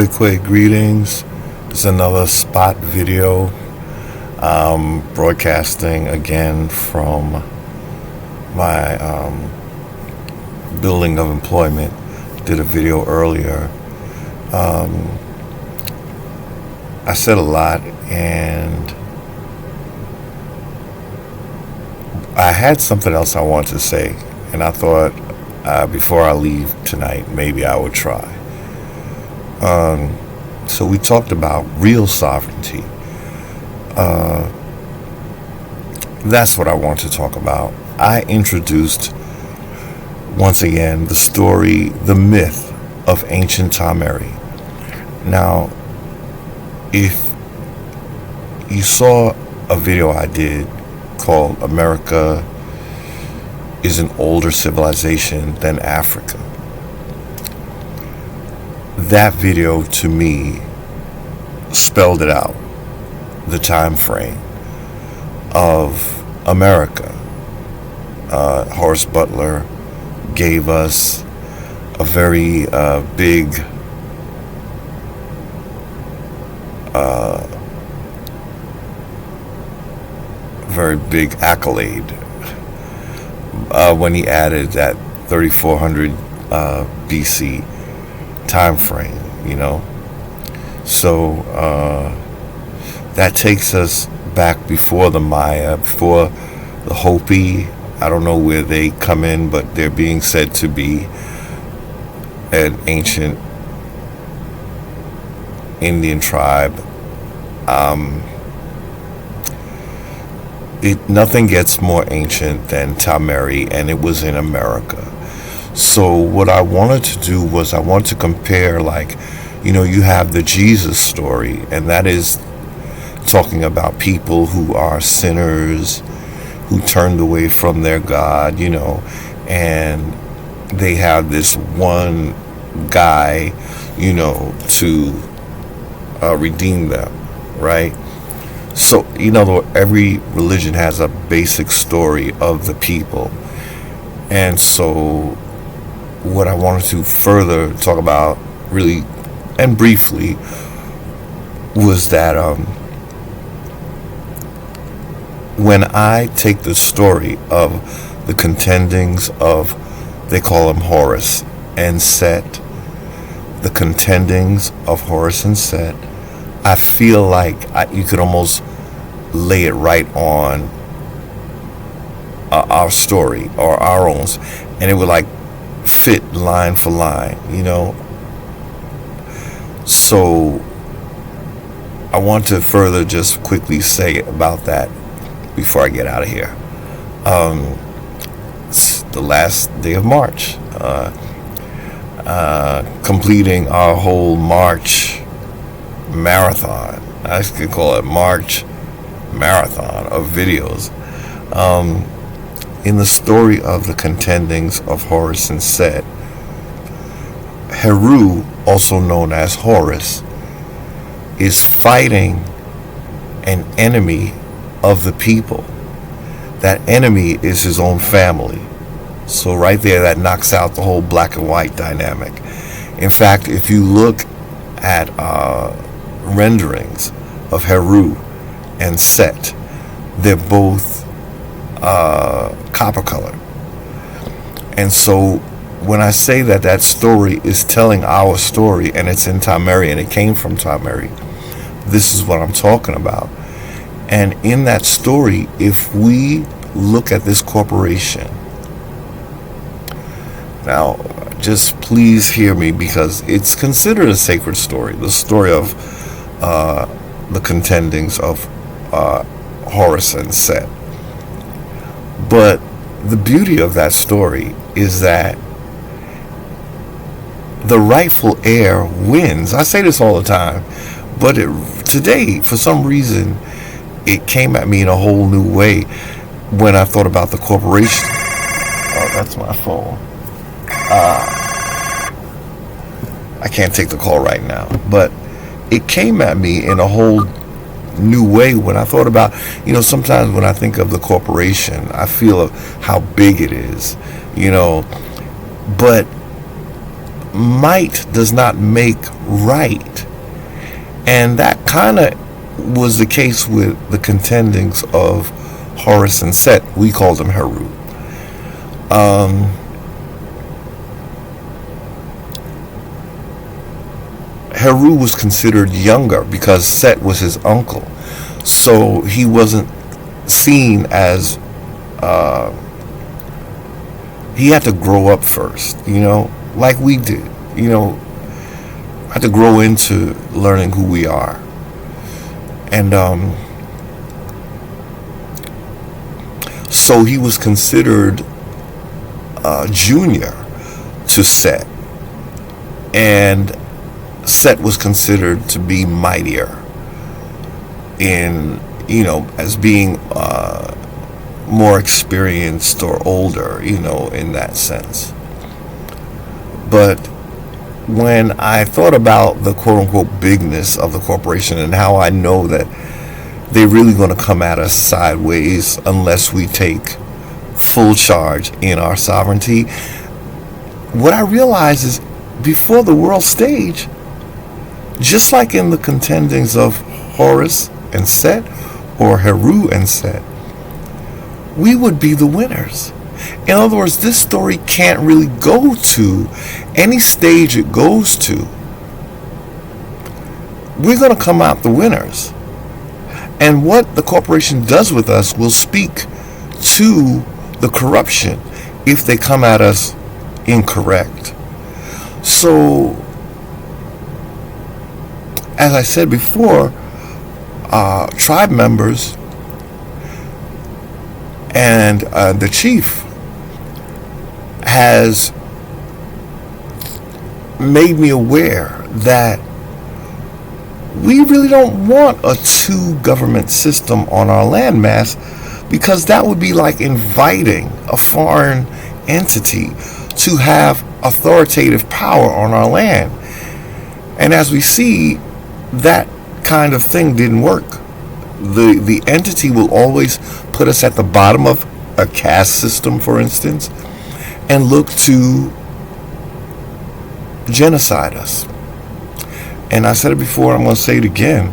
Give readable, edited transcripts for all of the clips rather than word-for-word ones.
Quick greetings. It's another spot video. Broadcasting again from my building of employment. Did a video earlier. I said a lot, and I had something else I wanted to say, and I thought before I leave tonight, maybe I would try. So we talked about real sovereignty. That's what I want to talk about. I introduced, once again, the story, the myth of ancient Tameri. Now, if you saw a video I did called America is an older civilization than Africa, that video to me spelled it out, the time frame of America. Horace Butler gave us a very big accolade when he added that 3400 BC time frame, so that takes us back before the Maya, before the Hopi. I don't know where they come in, but they're being said to be an ancient Indian tribe. Nothing gets more ancient than Tameri, and it was in America. So what I wanted to do was I wanted to compare, you have the Jesus story, and that is talking about people who are sinners, who turned away from their God, and they have this one guy, to redeem them, right? So, every religion has a basic story of the people. And so what I wanted to further talk about, really and briefly, was that when I take the story of the contendings of, they call him Horus and Set, the contendings of Horus and Set, I feel like you could almost lay it right on our story or our own, and it would fit line for line, So I want to further just quickly say about that before I get out of here. It's the last day of March, completing our whole March marathon. I could call it March marathon of videos. In the story of the contendings of Horus and Set, HERU, also known as Horus, is fighting an enemy of the people. That enemy is his own family. So right there, that knocks out the whole black and white dynamic. In fact, if you look at renderings of HERU and Set, they're both copper colored. And so when I say that story is telling our story, and it's in Tameri, and it came from Tameri, this is what I'm talking about. And in that story, if we look at this corporation, now just please hear me, because it's considered a sacred story, the story of the contendings of Horus and Set. But the beauty of that story is that the rightful heir wins. I say this all the time, but today, for some reason, it came at me in a whole new way when I thought about the corporation. Oh, that's my phone. I can't take the call right now, but it came at me in a whole new way when I thought about, sometimes when I think of the corporation, I feel of how big it is, but might does not make right. And that kind of was the case with the contendings of Horus and Set. We called them HERU. HERU was considered younger because Set was his uncle. So he wasn't seen as, he had to grow up first, like we did, had to grow into learning who we are. And so he was considered junior to Set, and Set was considered to be mightier in, as being more experienced or older, in that sense. But when I thought about the quote-unquote bigness of the corporation and how I know that they're really going to come at us sideways unless we take full charge in our sovereignty, what I realized is before the world stage, just like in the contendings of Horus and Set or HERU and Set, we would be the winners. In other words, this story can't really go to any stage it goes to. We're going to come out the winners. And what the corporation does with us will speak to the corruption if they come at us incorrect. So, as I said before, tribe members and the chief has made me aware that we really don't want a two-government system on our landmass, because that would be like inviting a foreign entity to have authoritative power on our land. And as we see, that kind of thing didn't work. The entity will always put us at the bottom of a caste system, for instance, and look to genocide us. And I said it before, I'm going to say it again.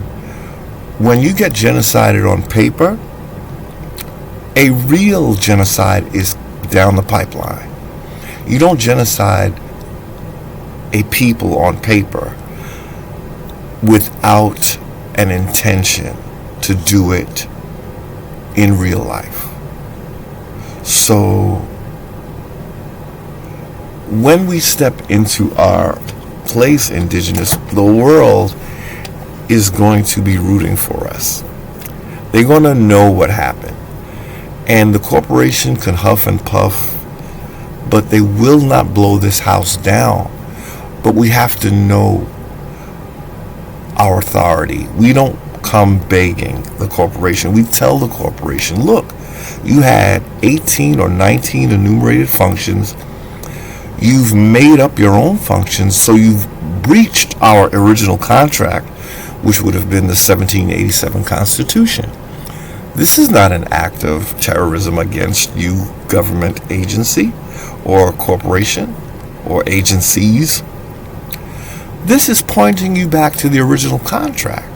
When you get genocided on paper, a real genocide is down the pipeline. You don't genocide a people on paper without an intention to do it in real life. So when we step into our place, indigenous, the world is going to be rooting for us. They're going to know what happened. And the corporation can huff and puff, but they will not blow this house down. But we have to know our authority. We don't come begging the corporation. We tell the corporation, look, you had 18 or 19 enumerated functions. You've made up your own functions, so you've breached our original contract, which would have been the 1787 Constitution. This is not an act of terrorism against you, government agency or corporation or agencies. This is pointing you back to the original contract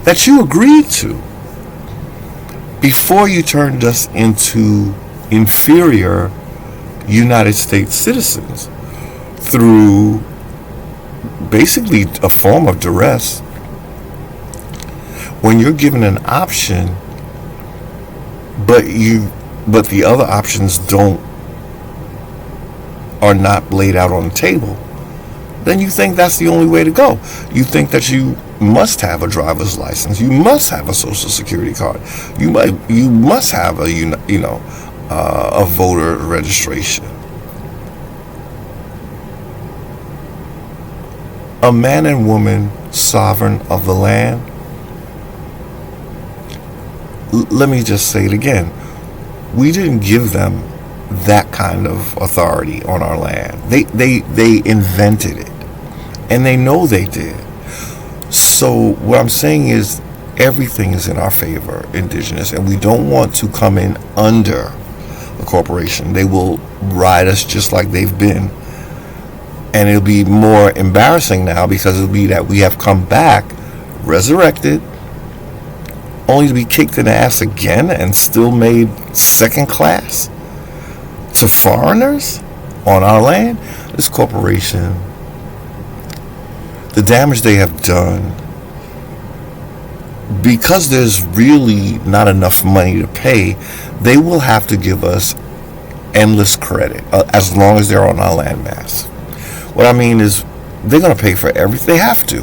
that you agreed to before you turned us into inferior United States citizens through basically a form of duress. When you're given an option, but the other options are not laid out on the table, then you think that's the only way to go. You think that you must have a driver's license, you must have a social security card, you must have a voter registration. A man and woman sovereign of the land. Let me just say it again. We didn't give them that kind of authority on our land. They invented it, and they know they did. So what I'm saying is everything is in our favor, indigenous, and we don't want to come in under the corporation. They will ride us just like they've been And it'll be more embarrassing now because it'll be that we have come back, resurrected, only to be kicked in the ass again and still made second class to foreigners on our land. This corporation, the damage they have done, because there's really not enough money to pay, they will have to give us endless credit as long as they're on our landmass. What I mean is, they're going to pay for everything. They have to.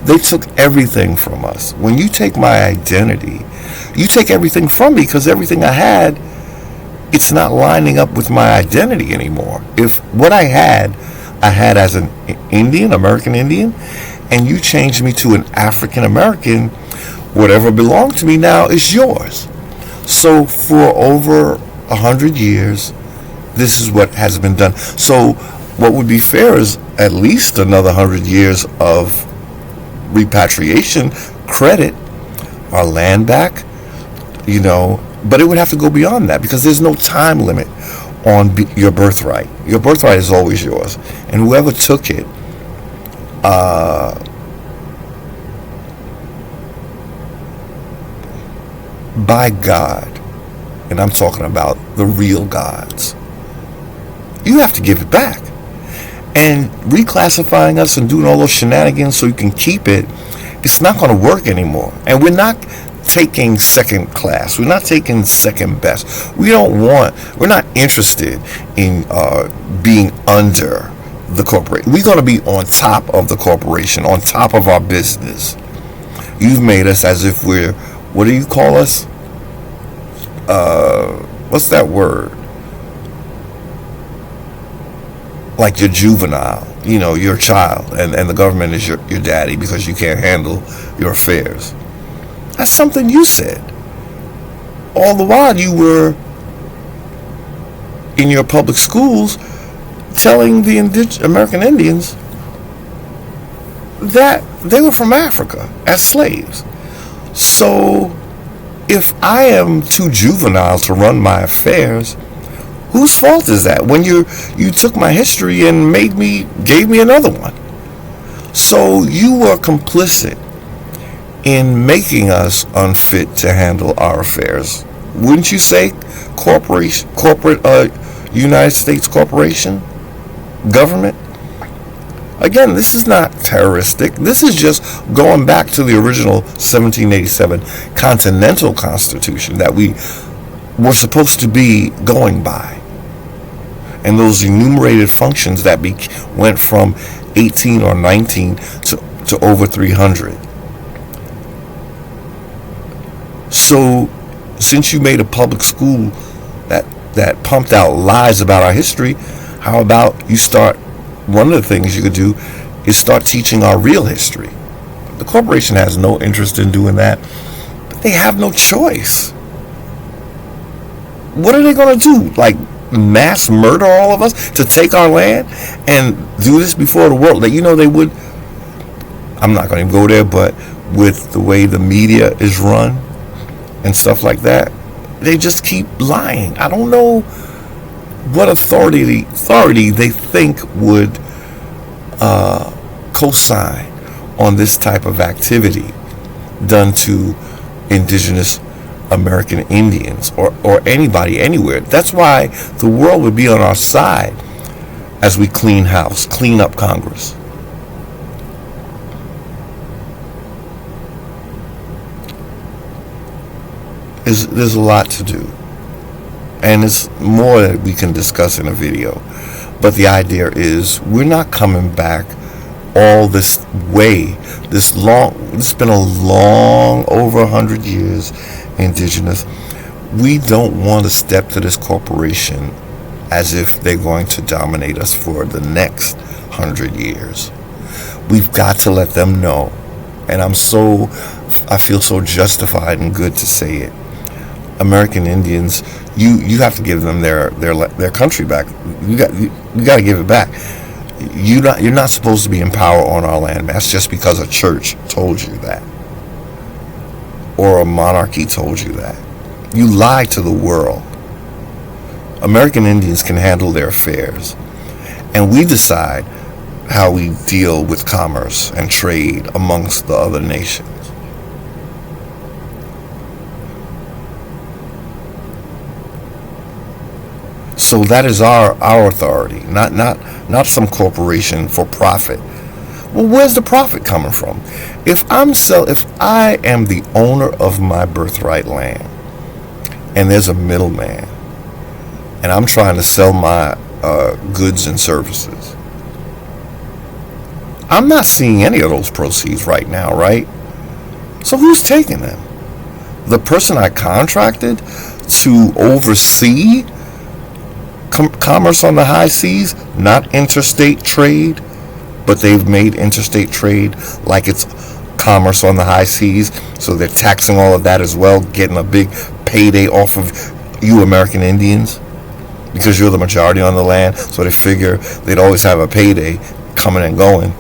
They took everything from us. When you take my identity, you take everything from me, because everything I had, it's not lining up with my identity anymore. If what I had as an Indian, American Indian, and you changed me to an African American, whatever belonged to me now is yours. So for over 100 years, this is what has been done. So what would be fair is at least another 100 years of repatriation credit, our land back, but it would have to go beyond that, because there's no time limit on your birthright. Your birthright is always yours, and whoever took it, by God, and I'm talking about the real gods, you have to give it back. And reclassifying us and doing all those shenanigans so you can keep it, it's not going to work anymore. And we're not taking second class. We're not taking second best. We're not interested in being under the corporation. We're going to be on top of the corporation, on top of our business. You've made us as if we're, what do you call us? What's that word? Like you're juvenile, you're a child, and the government is your daddy because you can't handle your affairs. That's something you said. All the while you were in your public schools telling the American Indians that they were from Africa as slaves. So if I am too juvenile to run my affairs, whose fault is that? When you took my history and gave me another one. So you were complicit in making us unfit to handle our affairs. Wouldn't you say, corporate United States corporation, government? Again, this is not terroristic. This is just going back to the original 1787 Continental Constitution that we were supposed to be going by. And those enumerated functions that went from 18 or 19 to over 300. So, since you made a public school that pumped out lies about our history, how about you start, one of the things you could do is start teaching our real history. The corporation has no interest in doing that, but they have no choice. What are they going to do? Like, mass murder all of us to take our land and do this before the world? They would. I'm not going to go there, but with the way the media is run and stuff like that, they just keep lying. I don't know what authority they think would co-sign on this type of activity done to indigenous American Indians or anybody anywhere. That's why the world would be on our side as we clean house, clean up Congress. There's a lot to do, and it's more that we can discuss in a video, but the idea is we're not coming back all this way. It's been a long, over 100 years, indigenous. We don't want to step to this corporation as if they're going to dominate us for the next 100 years. We've got to let them know, and I feel so justified and good to say it. American Indians, you have to give them their country back. You got to give it back. You're not supposed to be in power on our landmass just because a church told you that, or a monarchy told you that. You lie to the world. American Indians can handle their affairs, and we decide how we deal with commerce and trade amongst the other nations. So that is our authority, not some corporation for profit. Well, where's the profit coming from? If I am the owner of my birthright land, and there's a middleman, and I'm trying to sell my goods and services, I'm not seeing any of those proceeds right now, right? So who's taking them? The person I contracted to oversee commerce on the high seas, not interstate trade, but they've made interstate trade like it's commerce on the high seas, so they're taxing all of that as well, getting a big payday off of you American Indians because you're the majority on the land, so they figure they'd always have a payday coming and going.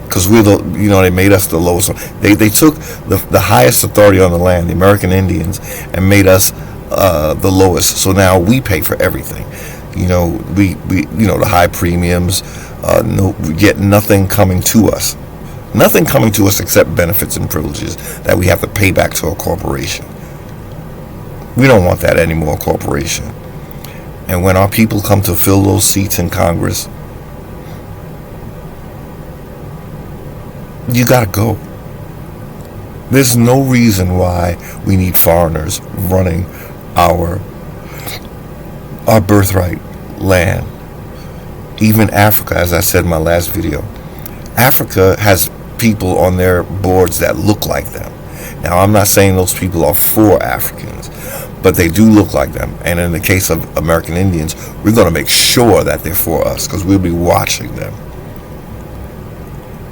Because they made us the lowest one. They took the highest authority on the land, the American Indians, and made us the lowest. So now we pay for everything. We the high premiums. We get nothing coming to us. Nothing coming to us except benefits and privileges that we have to pay back to a corporation. We don't want that anymore, corporation. And when our people come to fill those seats in Congress, you gotta go. There's no reason why we need foreigners running our birthright land. Even Africa, as I said in my last video, Africa has people on their boards that look like them. Now, I'm not saying those people are for Africans, but they do look like them. And in the case of American Indians, we're going to make sure that they're for us, because we'll be watching them.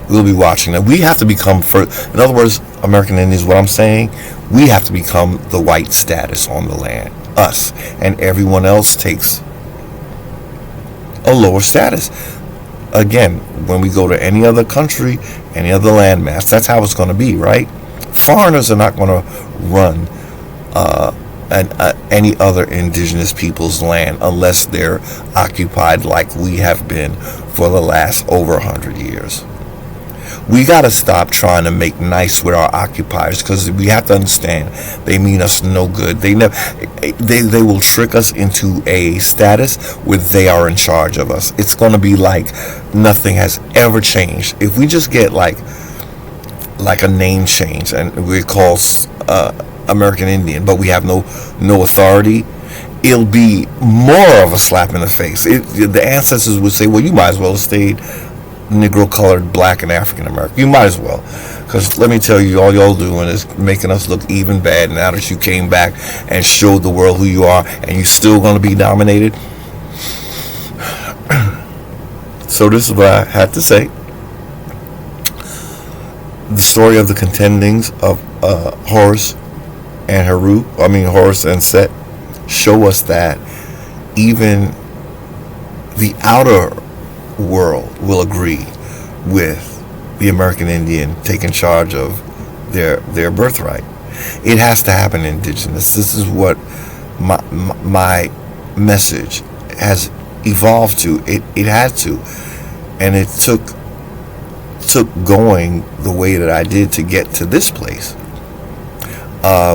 We'll be watching them. We have to become, in other words, American Indians, what I'm saying, we have to become the white status on the land. Us. And everyone else takes a lower status. Again, when we go to any other country, any other landmass, that's how it's going to be, right? Foreigners are not going to run any other indigenous people's land unless they're occupied like we have been for the last over 100 years. We got to stop trying to make nice with our occupiers, because we have to understand they mean us no good. They will trick us into a status where they are in charge of us. It's going to be like nothing has ever changed. If we just get like a name change and we're called American Indian, but we have no authority, it'll be more of a slap in the face. The ancestors would say, well, you might as well have stayed Negro, colored, black, and African American. You might as well, because let me tell you, all y'all doing is making us look even bad. Now that you came back and showed the world who you are, and you're still going to be dominated. So this is what I had to say. The story of the contendings of Horus and HERU, Horus and Set, show us that even the outer world will agree with the American Indian taking charge of their birthright. It has to happen indigenous. This is what my message has evolved to. It had to, and it took going the way that I did to get to this place.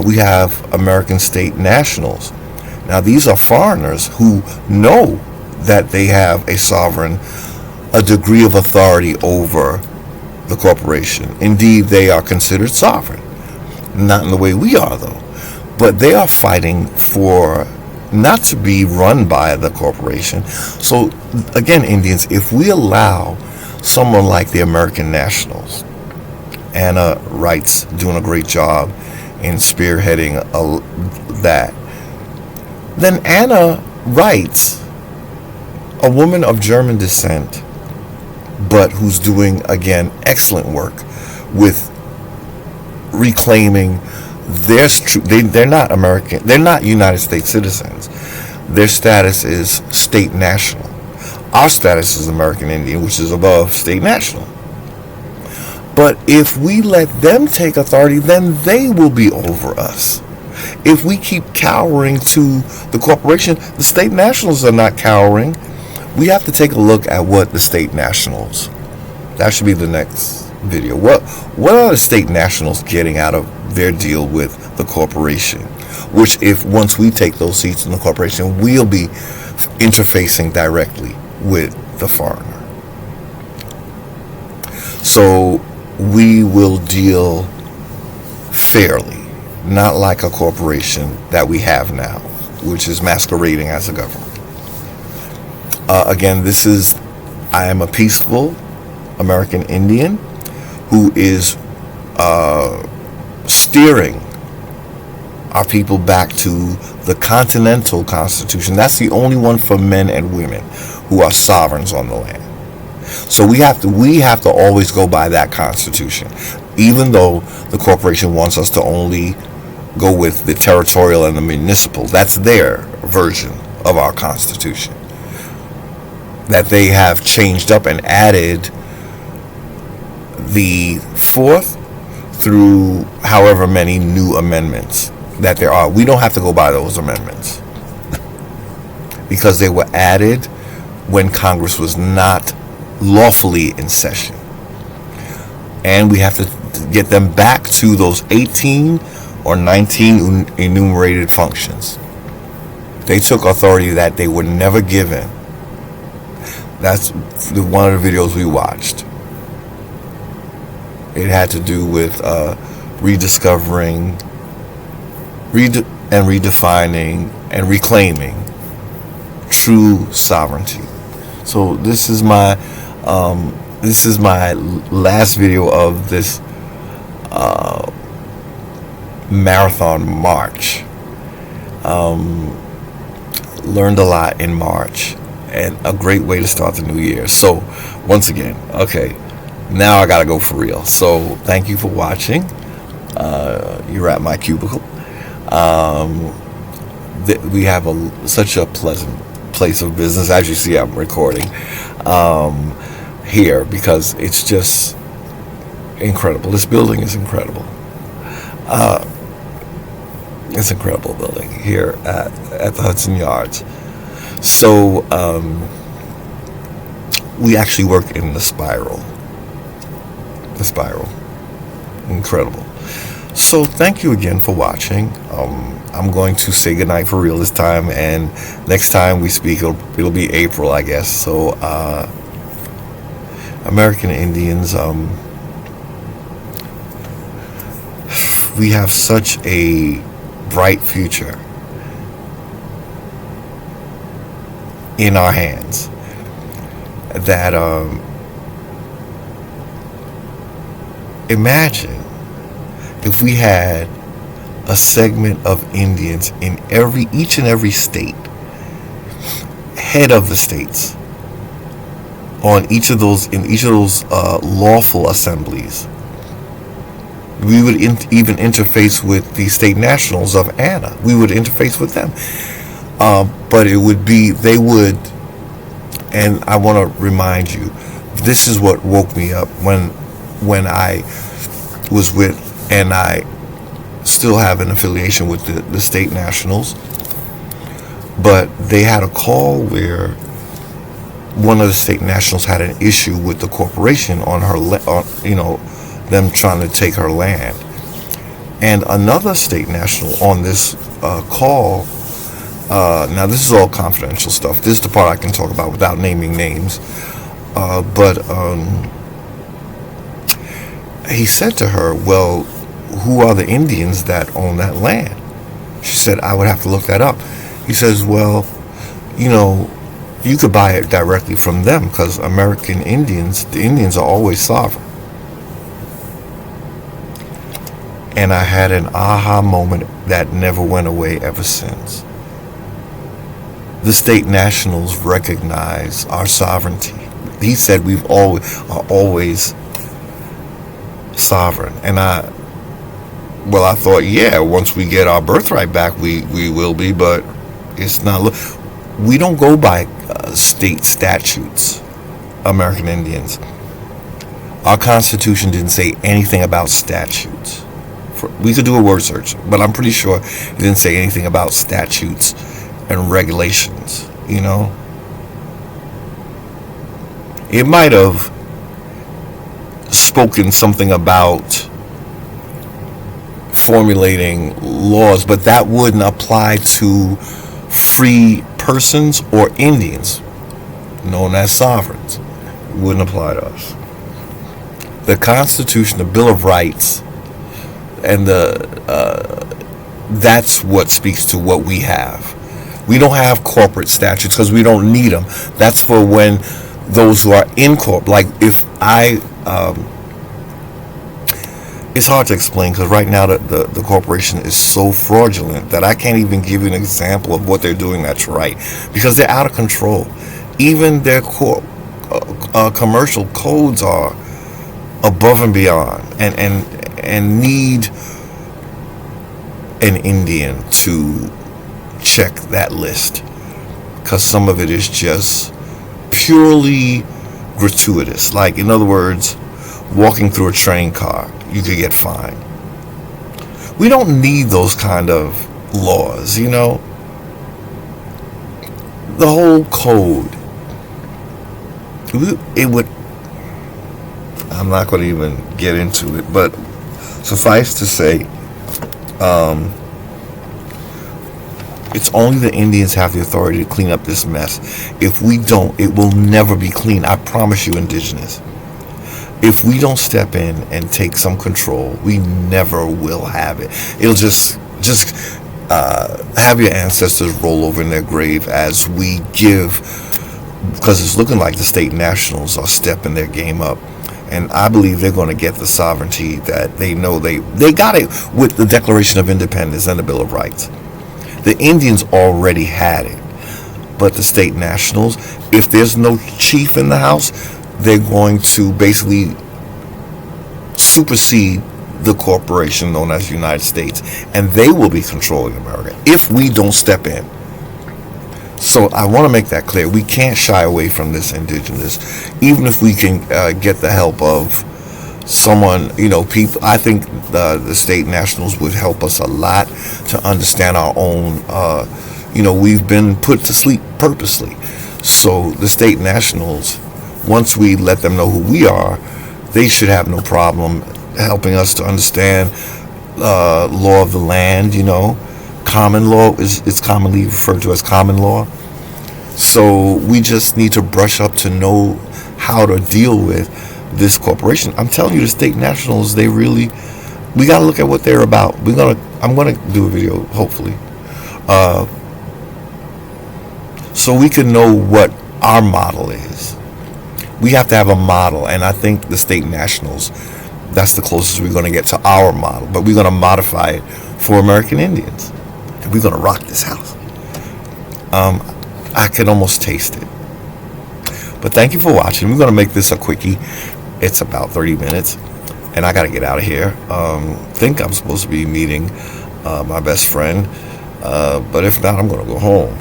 We have American state nationals. Now, these are foreigners who know that they have a degree of authority over the corporation. Indeed, they are considered sovereign. Not in the way we are, though. But they are fighting for not to be run by the corporation. So, again, Indians, if we allow someone like the American nationals, Anna Wright's doing a great job in spearheading that, then Anna Wright, a woman of German descent, but who's doing, again, excellent work with reclaiming they're not American, they're not United States citizens. Their status is state national. Our status is American Indian, which is above state national. But if we let them take authority, then they will be over us. If we keep cowering to the corporation, the state nationals are not cowering. we have to take a look at what the state nationals, that should be the next video. What are the state nationals getting out of their deal with the corporation? Which, if once we take those seats in the corporation, we'll be interfacing directly with the foreigner. So we will deal fairly, not like a corporation that we have now, which is masquerading as a government. Again, I am a peaceful American Indian who is steering our people back to the Continental Constitution. That's the only one for men and women who are sovereigns on the land. So we have to always go by that Constitution, even though the corporation wants us to only go with the territorial and the municipal. That's their version of our Constitution that they have changed up and added the 4th through however many new amendments that there are. We don't have to go by those amendments because they were added when Congress was not lawfully in session. And we have to get them back to those 18 or 19 enumerated functions. They took authority that they were never given. That's one of the videos we watched. It had to do with rediscovering, redefining, and reclaiming true sovereignty. So this is my last video of this marathon march. Learned a lot in March, and a great way to start the new year. So once again, okay, now I gotta go for real. So thank you for watching. You're at my cubicle. We have such a pleasant place of business. As you see, I'm recording here because it's just incredible. This building is incredible. It's an incredible building here at the Hudson Yards. So we actually work in the spiral. The spiral. Incredible. So thank you again for watching. I'm going to say goodnight for real this time, and next time we speak, it'll be April, I guess. So American Indians, we have such a bright future in our hands that imagine if we had a segment of Indians in each and every state, head of the states, in each of those lawful assemblies. We would even interface with the state nationals of Anna. We would interface with them. But they would, and I want to remind you, this is what woke me up when I was with, and I still have an affiliation with the state nationals. But they had a call where one of the state nationals had an issue with the corporation on them trying to take her land. And another state national on this call, now this is all confidential stuff. This is the part I can talk about without naming names. But he said to her, well, who are the Indians that own that land? She said, I would have to look that up. He says, well, you could buy it directly from them because American Indians, the Indians are always sovereign. And I had an aha moment that never went away ever since. The state nationals recognize our sovereignty. He said we are always sovereign. And I thought, yeah, once we get our birthright back, we will be, but it's not. We don't go by state statutes, American Indians. Our Constitution didn't say anything about statutes. We could do a word search, but I'm pretty sure it didn't say anything about statutes and regulations, It might have spoken something about formulating laws, but that wouldn't apply to free persons or Indians, known as sovereigns. It wouldn't apply to us. The Constitution, the Bill of Rights, and that's what speaks to what we have. We don't have corporate statutes because we don't need them. That's for when those who are in corp. Like if it's hard to explain because right now the corporation is so fraudulent that I can't even give you an example of what they're doing that's right, because they're out of control. Even their commercial codes are above and beyond, and need an Indian to check that list, because some of it is just purely gratuitous. Like, in other words, walking through a train car, you could get fined. We don't need those kind of laws, you know. The whole code, it would, I'm not going to even get into it, but suffice to say, it's only the Indians have the authority to clean up this mess. If we don't, it will never be clean. I promise you, indigenous. If we don't step in and take some control, we never will have it. It'll just have your ancestors roll over in their grave as we give, because it's looking like the state nationals are stepping their game up. And I believe they're going to get the sovereignty that they know they got it with the Declaration of Independence and the Bill of Rights. The Indians already had it. But the state nationals, if there's no chief in the house, they're going to basically supersede the corporation known as the United States. And they will be controlling America if we don't step in. So I want to make that clear. We can't shy away from this, indigenous, even if we can get the help of someone, you know, people. I think the state nationals would help us a lot to understand our own, we've been put to sleep purposely. So the state nationals, once we let them know who we are, they should have no problem helping us to understand law of the land, you know. Common law is commonly referred to as common law. So we just need to brush up to know how to deal with this corporation. I'm telling you, the state nationals, we got to look at what they're about. I'm gonna do a video, hopefully, so we can know what our model is. We have to have a model, and I think the state nationals, that's the closest we're going to get to our model. But we're going to modify it for American Indians. And we're going to rock this house. I can almost taste it. But thank you for watching. We're going to make this a quickie. It's about 30 minutes. And I got to get out of here. Think I'm supposed to be meeting my best friend. But if not, I'm going to go home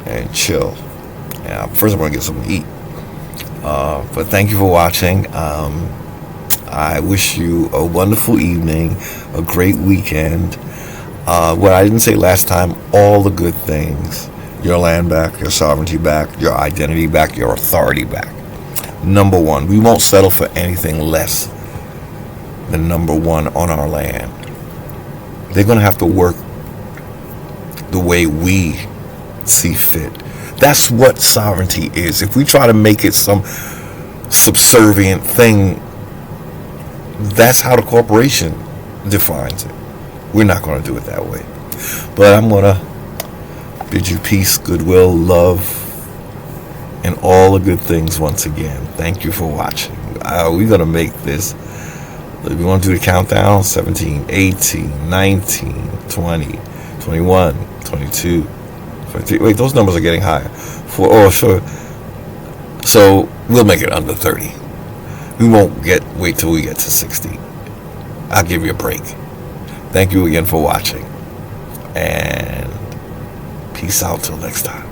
and chill. First, I'm going to get something to eat. But thank you for watching. I wish you a wonderful evening, a great weekend. What I didn't say last time, all the good things. Your land back, your sovereignty back, your identity back, your authority back. Number one, we won't settle for anything less than number one on our land. They're going to have to work the way we see fit. That's what sovereignty is. If we try to make it some subservient thing, that's how the corporation defines it. We're not going to do it that way. But I'm going to bid you peace, goodwill, love, and all the good things once again. Thank you for watching. We're going to make this. We want to do the countdown. 17, 18, 19, 20, 21, 22, 23. Wait, those numbers are getting higher. Sure. So we'll make it under 30. We won't wait till we get to 60. I'll give you a break. Thank you again for watching. And peace out till next time.